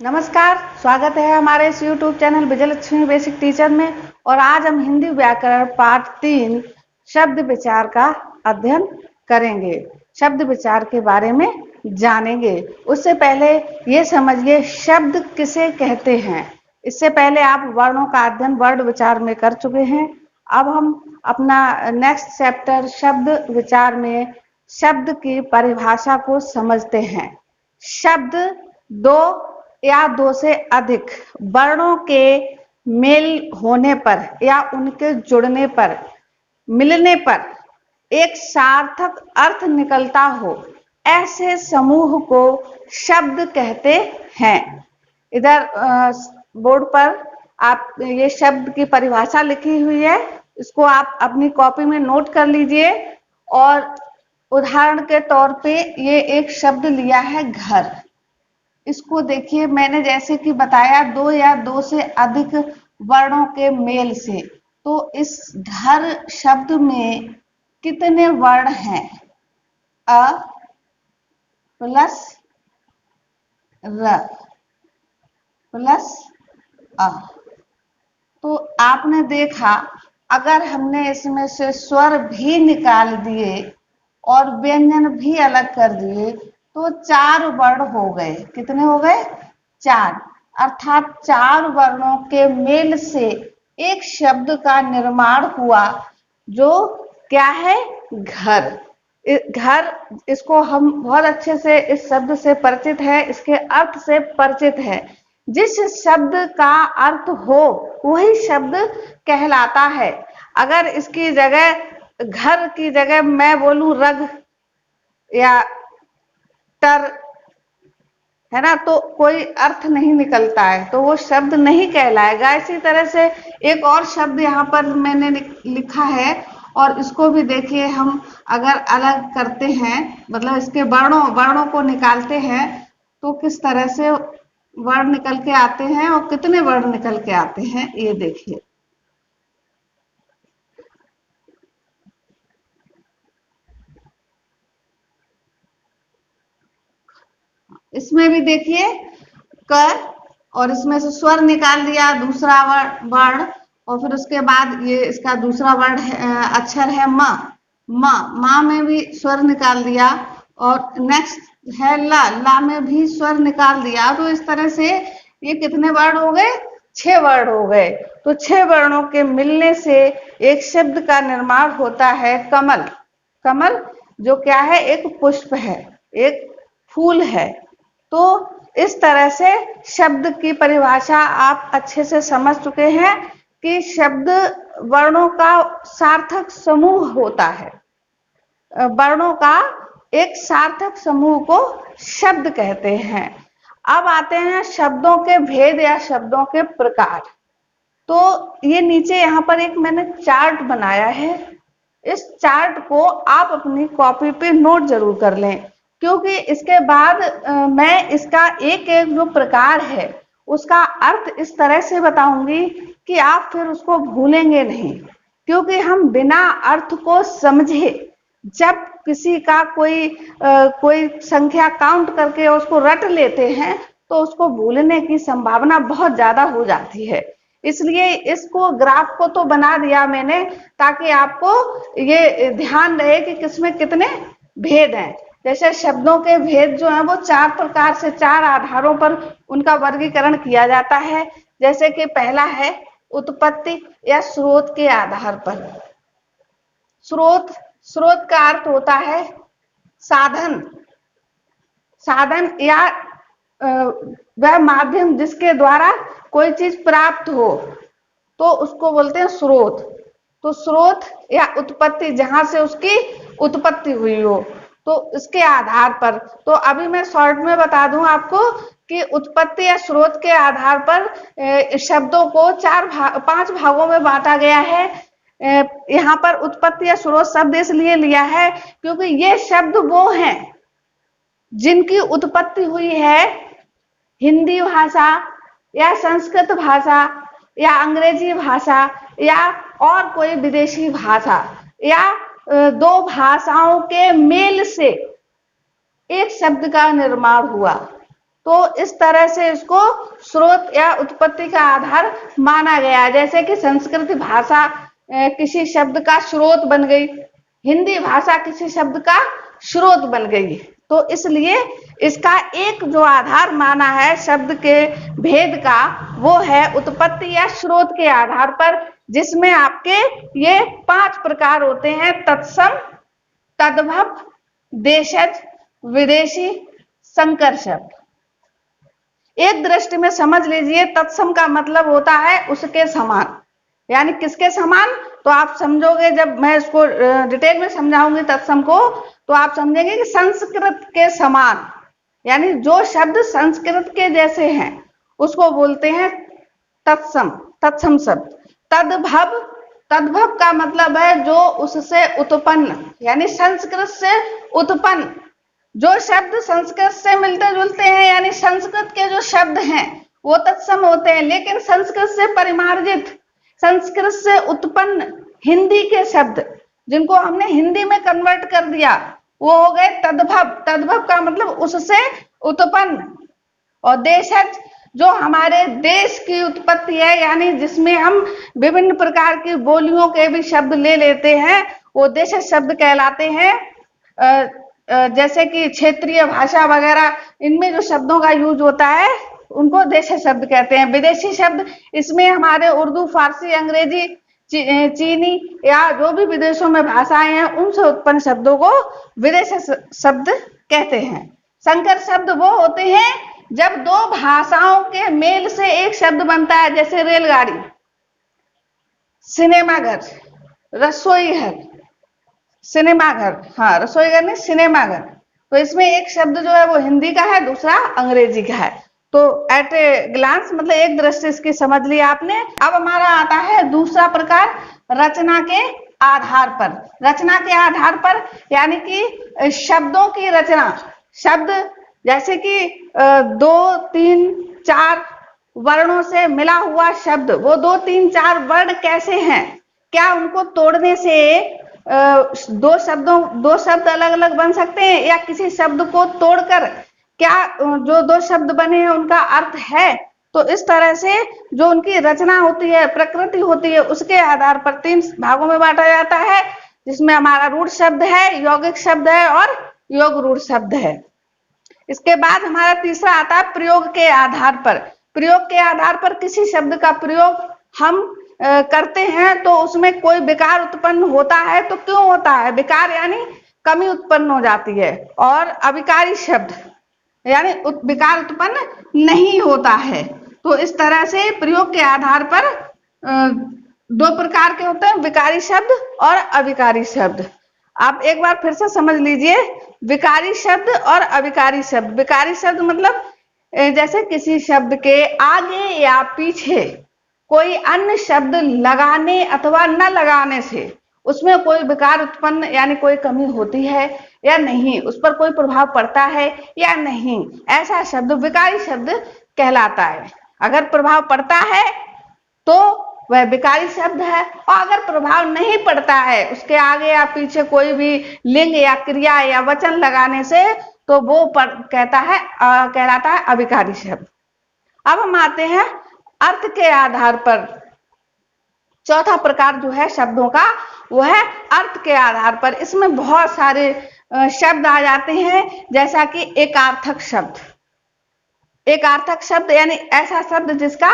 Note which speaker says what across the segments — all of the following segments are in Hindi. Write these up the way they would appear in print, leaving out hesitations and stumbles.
Speaker 1: नमस्कार, स्वागत है हमारे इस YouTube channel Vijayalakshmi basic teacher में। और आज हम हिंदी व्याकरण पाठ 3 शब्द विचार का अध्ययन करेंगे। शब्द विचार के बारे में जानेंगे। उससे पहले ये समझिए शब्द किसे कहते हैं। इससे पहले आप वर्णों का अध्ययन वर्ण विचार में कर चुके हैं। अब हम अपना नेक्स्ट चैप्टर शब्द विचार में शब्द की परिभाषा को समझते हैं। शब्द दो या दो से अधिक वर्णों के मेल होने पर या उनके जुड़ने पर, मिलने पर एक सार्थक अर्थ निकलता हो, ऐसे समूह को शब्द कहते हैं। इधर बोर्ड पर आप ये शब्द की परिभाषा लिखी हुई है, इसको आप अपनी कॉपी में नोट कर लीजिए। और उदाहरण के तौर पे ये एक शब्द लिया है घर। इसको देखिए, मैंने जैसे कि बताया दो या दो से अधिक वर्णों के मेल से, तो इस घर शब्द में कितने वर्ण हैं? अ प्लस र प्लस अ। तो आपने देखा, अगर हमने इसमें से स्वर भी निकाल दिए और व्यंजन भी अलग कर दिए तो 4 वर्ण हो गए। कितने हो गए? 4। अर्थात 4 वर्णों के मेल से एक शब्द का निर्माण हुआ, जो क्या है? घर। घर, इसको हम बहुत अच्छे से इस शब्द से परिचित है, इसके अर्थ से परिचित है। जिस शब्द का अर्थ हो वही शब्द कहलाता है। अगर इसकी जगह, घर की जगह मैं बोलूं रग या टर, है ना, तो कोई अर्थ नहीं निकलता है, तो वो शब्द नहीं कहलाएगा। इसी तरह से एक और शब्द यहाँ पर मैंने लिखा है, और इसको भी देखिए, हम अगर अलग करते हैं, मतलब इसके वर्णों को निकालते हैं, तो किस तरह से वर्ण निकल के आते हैं और कितने वर्ण निकल के आते हैं, ये देखिए। इसमें भी देखिए कर, और इसमें से स्वर निकाल दिया दूसरा वर्ण, और फिर उसके बाद ये इसका दूसरा वर्ण अक्षर है म। माँ में भी स्वर निकाल दिया, और नेक्स्ट है ला में भी स्वर निकाल दिया। तो इस तरह से ये कितने वर्ण हो गए? 6 वर्ण हो गए। तो 6 वर्णों के मिलने से एक शब्द का निर्माण होता है कमल। कमल जो क्या है? एक पुष्प है, एक फूल है। तो इस तरह से शब्द की परिभाषा आप अच्छे से समझ चुके हैं कि शब्द वर्णों का सार्थक समूह होता है। वर्णों का एक सार्थक समूह को शब्द कहते हैं। अब आते हैं शब्दों के भेद या शब्दों के प्रकार। तो ये नीचे यहाँ पर एक मैंने चार्ट बनाया है। इस चार्ट को आप अपनी कॉपी पे नोट जरूर कर लें, क्योंकि इसके बाद मैं इसका एक एक जो प्रकार है उसका अर्थ इस तरह से बताऊंगी कि आप फिर उसको भूलेंगे नहीं। क्योंकि हम बिना अर्थ को समझे जब किसी का कोई संख्या काउंट करके उसको रट लेते हैं, तो उसको भूलने की संभावना बहुत ज्यादा हो जाती है। इसलिए इसको ग्राफ को तो बना दिया मैंने, ताकि आपको ये ध्यान रहे कि किसमें कितने भेद हैं। जैसे शब्दों के भेद जो है वो 4 प्रकार से, 4 आधारों पर उनका वर्गीकरण किया जाता है। जैसे कि पहला है उत्पत्ति या स्रोत के आधार पर। स्रोत का अर्थ होता है साधन। साधन या वह माध्यम जिसके द्वारा कोई चीज प्राप्त हो, तो उसको बोलते हैं स्रोत। तो स्रोत या उत्पत्ति, जहां से उसकी उत्पत्ति हुई हो, तो इसके आधार पर। तो अभी मैं शॉर्ट में बता दूं आपको कि उत्पत्ति या स्रोत के आधार पर शब्दों को 5 भागों में बांटा गया है। यहाँ पर उत्पत्ति या स्रोत शब्द इसलिए लिया है क्योंकि ये शब्द वो हैं जिनकी उत्पत्ति हुई है हिंदी भाषा या संस्कृत भाषा या अंग्रेजी भाषा या और कोई विदेशी भाषा, या 2 भाषाओं के मेल से एक शब्द का निर्माण हुआ। तो इस तरह से इसको स्रोत या उत्पत्ति का आधार माना गया। जैसे कि संस्कृत भाषा किसी शब्द का स्रोत बन गई, हिंदी भाषा किसी शब्द का स्रोत बन गई। तो इसलिए इसका एक जो आधार माना है शब्द के भेद का, वो है उत्पत्ति या स्रोत के आधार पर, जिसमें आपके ये 5 प्रकार होते हैं: तत्सम, तद्भव, देशज, विदेशी, संकर शब्द। एक दृष्टि में समझ लीजिए, तत्सम का मतलब होता है उसके समान, यानी किसके समान? तो आप समझोगे, जब मैं इसको डिटेल में समझाऊंगी तत्सम को, तो आप समझेंगे कि संस्कृत के समान, यानी जो शब्द संस्कृत के जैसे हैं उसको बोलते हैं तत्सम, तत्सम शब्द। तद्भव, तद्भव का मतलब है जो उससे उत्पन्न, यानी संस्कृत से उत्पन्न जो शब्द संस्कृत से मिलते जुलते हैं, यानी संस्कृत के जो शब्द हैं वो तत्सम होते हैं। लेकिन संस्कृत से परिमार्जित, संस्कृत से उत्पन्न हिंदी के शब्द जिनको हमने हिंदी में कन्वर्ट कर दिया, वो हो गए तद्भव। तद्भव का मतलब उससे उत्पन्न। और देशज, जो हमारे देश की उत्पत्ति है, यानी जिसमें हम विभिन्न प्रकार की बोलियों के भी शब्द ले लेते हैं, वो देशज शब्द कहलाते हैं। जैसे कि क्षेत्रीय भाषा वगैरह, इनमें जो शब्दों का यूज होता है उनको देशज शब्द कहते हैं। विदेशी शब्द, इसमें हमारे उर्दू, फारसी, अंग्रेजी, चीनी या जो भी विदेशों में भाषाएं हैं उनसे उत्पन्न शब्दों को विदेशी शब्द कहते हैं। संकर शब्द वो होते हैं जब दो भाषाओं के मेल से एक शब्द बनता है, जैसे रेलगाड़ी, सिनेमाघर, रसोई घर, सिनेमाघर, हाँ रसोईघर नहीं सिनेमाघर। तो इसमें एक शब्द जो है वो हिंदी का है, दूसरा अंग्रेजी का है। तो एट ए ग्लांस मतलब एक दृष्टि इसकी समझ लिया आपने। अब हमारा आता है दूसरा प्रकार, रचना के आधार पर। रचना के आधार पर यानी कि शब्दों की रचना। शब्द जैसे कि 2, 3, 4 वर्णों से मिला हुआ शब्द, वो 2, 3, 4 वर्ण कैसे हैं? क्या उनको तोड़ने से दो शब्द अलग अलग बन सकते हैं, या किसी शब्द को तोड़कर क्या जो 2 शब्द बने हैं उनका अर्थ है? तो इस तरह से जो उनकी रचना होती है, प्रकृति होती है, उसके आधार पर 3 भागों में बांटा जाता है, जिसमें हमारा रूढ़ शब्द है, यौगिक शब्द है और योग रूढ़ शब्द है। इसके बाद हमारा तीसरा आता है प्रयोग के आधार पर। प्रयोग के आधार पर किसी शब्द का प्रयोग हम करते हैं तो उसमें कोई विकार उत्पन्न होता है। तो क्यों होता है विकार? यानी कमी उत्पन्न हो जाती है। और अविकारी शब्द यानी विकार उत्पन्न नहीं होता है। तो इस तरह से प्रयोग के आधार पर 2 प्रकार के होते हैं, विकारी शब्द और अविकारी शब्द। आप एक बार फिर से समझ लीजिए, विकारी शब्द और अविकारी शब्द। विकारी शब्द मतलब जैसे किसी शब्द के आगे या पीछे कोई अन्य शब्द लगाने अथवा न लगाने से उसमें कोई विकार उत्पन्न, यानी कोई कमी होती है या नहीं, उस पर कोई प्रभाव पड़ता है या नहीं, ऐसा शब्द विकारी शब्द कहलाता है। अगर प्रभाव पड़ता है तो वह विकारी शब्द है, और अगर प्रभाव नहीं पड़ता है उसके आगे या पीछे कोई भी लिंग या क्रिया या वचन लगाने से, तो वो कहलाता है अविकारी शब्द। अब हम आते हैं अर्थ के आधार पर। चौथा प्रकार जो है शब्दों का, वो है अर्थ के आधार पर। इसमें बहुत सारे शब्द आ जाते हैं, जैसा कि एकार्थक शब्द। एकार्थक शब्द यानी ऐसा शब्द जिसका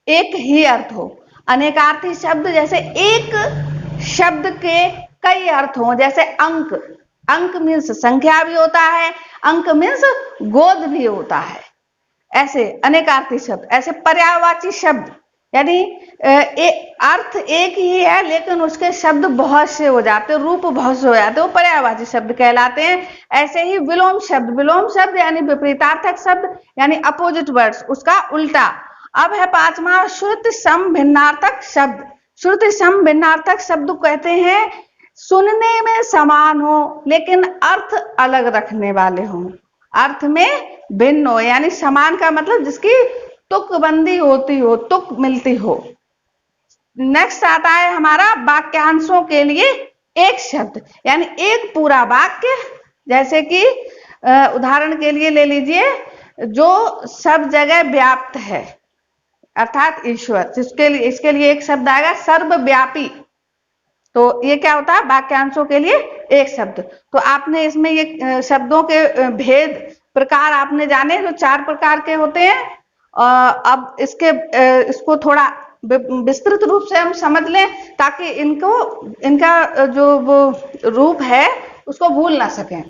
Speaker 1: एक ही अर्थ हो। अनेकार्थी शब्द जैसे एक शब्द के कई अर्थ हो, जैसे अंक। अंक मीन्स संख्या भी होता है, अंक मीन्स गोद भी होता है। ऐसे अनेकार्थी शब्द। ऐसे पर्यायवाची शब्द यानी अर्थ एक ही है लेकिन उसके शब्द बहुत से हो जाते, रूप बहुत से हो जाते, वो पर्यायवाची शब्द कहलाते हैं। ऐसे ही विलोम शब्द। विलोम शब्द यानी विपरीतार्थक शब्द, यानी अपोजिट वर्ड्स, उसका उल्टा। अब है 5वां श्रुति सम भिन्नार्थक शब्द। श्रुति सम भिन्नार्थक शब्द कहते हैं सुनने में समान हो लेकिन अर्थ अलग रखने वाले हों, अर्थ में भिन्न हो। यानी समान का मतलब जिसकी तुकबंदी होती हो, तुक मिलती हो। नेक्स्ट आता है हमारा वाक्यांशों के लिए एक शब्द, यानी एक पूरा वाक्य। जैसे कि उदाहरण के लिए ले लीजिए, जो सब जगह व्याप्त है, अर्थात ईश्वर। इसके लिए एक शब्द आएगा सर्वव्यापी। तो ये क्या होता है, वाक्यांशों के लिए एक शब्द। तो आपने इसमें ये शब्दों के भेद प्रकार आपने जाने, जो 4 प्रकार के होते हैं। अब इसको थोड़ा विस्तृत रूप से हम समझ लें, ताकि इनका जो वो रूप है उसको भूल ना सकें।